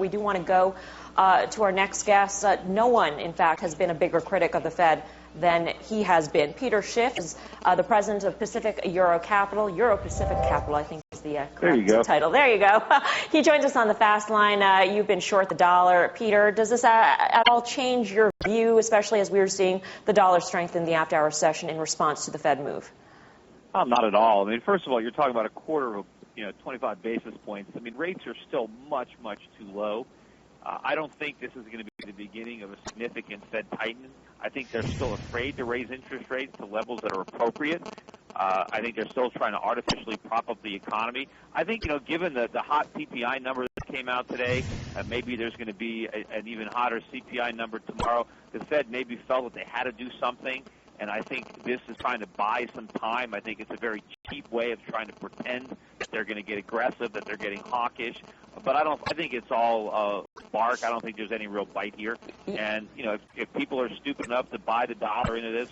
we do want to go to our next guest. No one, in fact, has been a bigger critic of the Fed than he has been. Peter Schiff is the president of Pacific Euro Pacific Capital, I think is the correct title. There you go. He joins us on the fast line. You've been short the dollar. Peter, does this at all change your view, especially as we're seeing the dollar strengthen the after-hour session in response to the Fed move? Not at all. I mean, first of all, you're talking about a quarter of 25 basis points. I mean, rates are still much, much too low. I don't think this is going to be the beginning of a significant Fed tightening. I think they're still afraid to raise interest rates to levels that are appropriate. I think they're still trying to artificially prop up the economy. I think, given the hot CPI number that came out today, maybe there's going to be an even hotter CPI number tomorrow. The Fed maybe felt that they had to do something, and I think this is trying to buy some time. I think it's a very cheap way of trying to pretend that they're going to get aggressive, that they're getting hawkish. But I think it's all bark. I don't think there's any real bite here. And, if people are stupid enough to buy the dollar into this,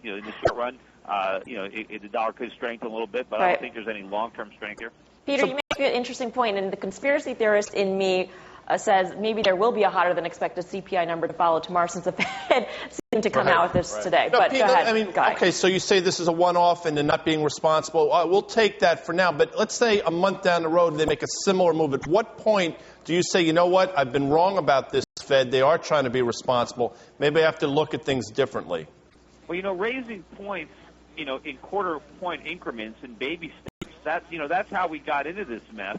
in the short run, the dollar could strengthen a little bit, but I don't think there's any long-term strength here. Peter, you make an interesting point, and the conspiracy theorist in me says maybe there will be a hotter than expected CPI number to follow tomorrow, since the Fed seemed to come out with this today. No, but Peter, go ahead. I mean, okay, so you say this is a one-off and they're not being responsible. We'll take that for now. But let's say a month down the road they make a similar move. At what point do you say, you know what, I've been wrong about this Fed. They are trying to be responsible. Maybe I have to look at things differently. Well, raising points, in quarter-point increments and baby steps, that's how we got into this mess.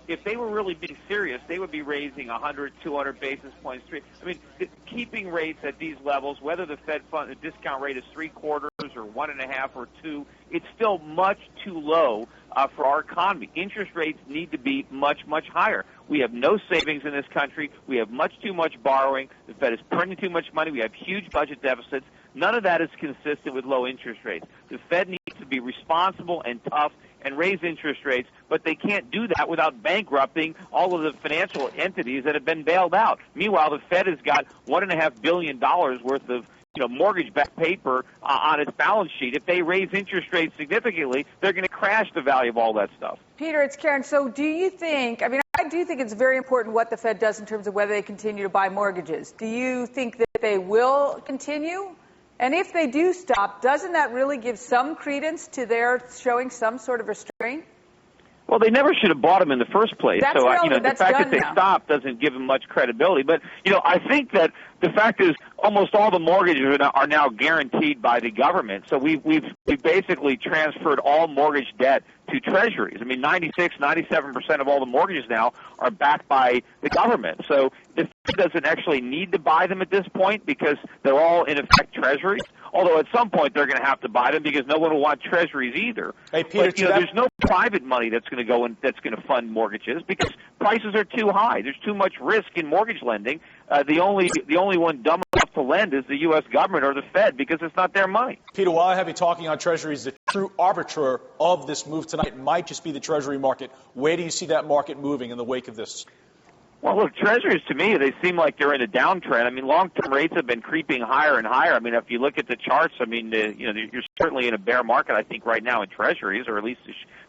If they were really being serious, they would be raising 100, 200 basis points. I mean, keeping rates at these levels, whether the Fed fund the discount rate is 3/4 or 1.5 or 2, it's still much too low for our economy. Interest rates need to be much, much higher. We have no savings in this country. We have much too much borrowing. The Fed is printing too much money. We have huge budget deficits. None of that is consistent with low interest rates. The Fed needs to be responsible and tough and raise interest rates, but they can't do that without bankrupting all of the financial entities that have been bailed out. Meanwhile, the Fed has got $1.5 billion worth of mortgage-backed paper on its balance sheet. If they raise interest rates significantly, they're going to crash the value of all that stuff. Peter, it's Karen. So do you think, I do think it's very important what the Fed does in terms of whether they continue to buy mortgages. Do you think that they will continue? And if they do stop, doesn't that really give some credence to their showing some sort of restraint? Well, they never should have bought them in the first place. That's so, relevant. the That's fact that they now. stopped doesn't give them much credibility. But, I think that the fact is almost all the mortgages are now guaranteed by the government. So we've basically transferred all mortgage debt to treasuries. I mean, 97% of all the mortgages now are backed by the government. So the Fed doesn't actually need to buy them at this point because they're all, in effect, treasuries. Although at some point they're going to have to buy them because no one will want treasuries either. Hey, Peter, but, there's no private money that's going to go in that's going to fund mortgages because prices are too high. There's too much risk in mortgage lending. The only one dumb enough to lend is the U.S. government or the Fed because it's not their money. Peter, while I have you talking on treasuries, the true arbiter of this move tonight might just be the treasury market. Where do you see that market moving in the wake of this? Well, look, treasuries to me, they seem like they're in a downtrend. I mean, long-term rates have been creeping higher and higher. I mean, if you look at the charts, you're certainly in a bear market, I think, right now in treasuries, or at least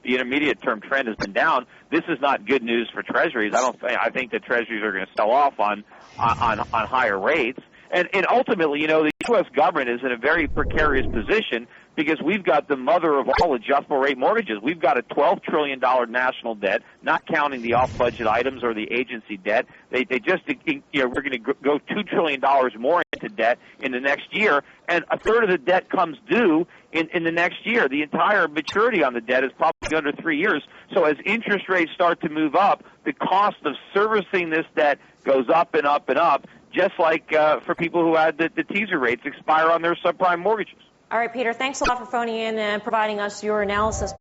the intermediate-term trend has been down. This is not good news for treasuries. I think that treasuries are going to sell off on higher rates. And ultimately, the U.S. government is in a very precarious position because we've got the mother of all adjustable rate mortgages. We've got a $12 trillion national debt, not counting the off-budget items or the agency debt. We're going to go $2 trillion more into debt in the next year, and a third of the debt comes due in the next year. The entire maturity on the debt is probably under 3 years. So as interest rates start to move up, the cost of servicing this debt goes up and up and up, just like for people who had the teaser rates expire on their subprime mortgages. All right, Peter, thanks a lot for phoning in and providing us your analysis.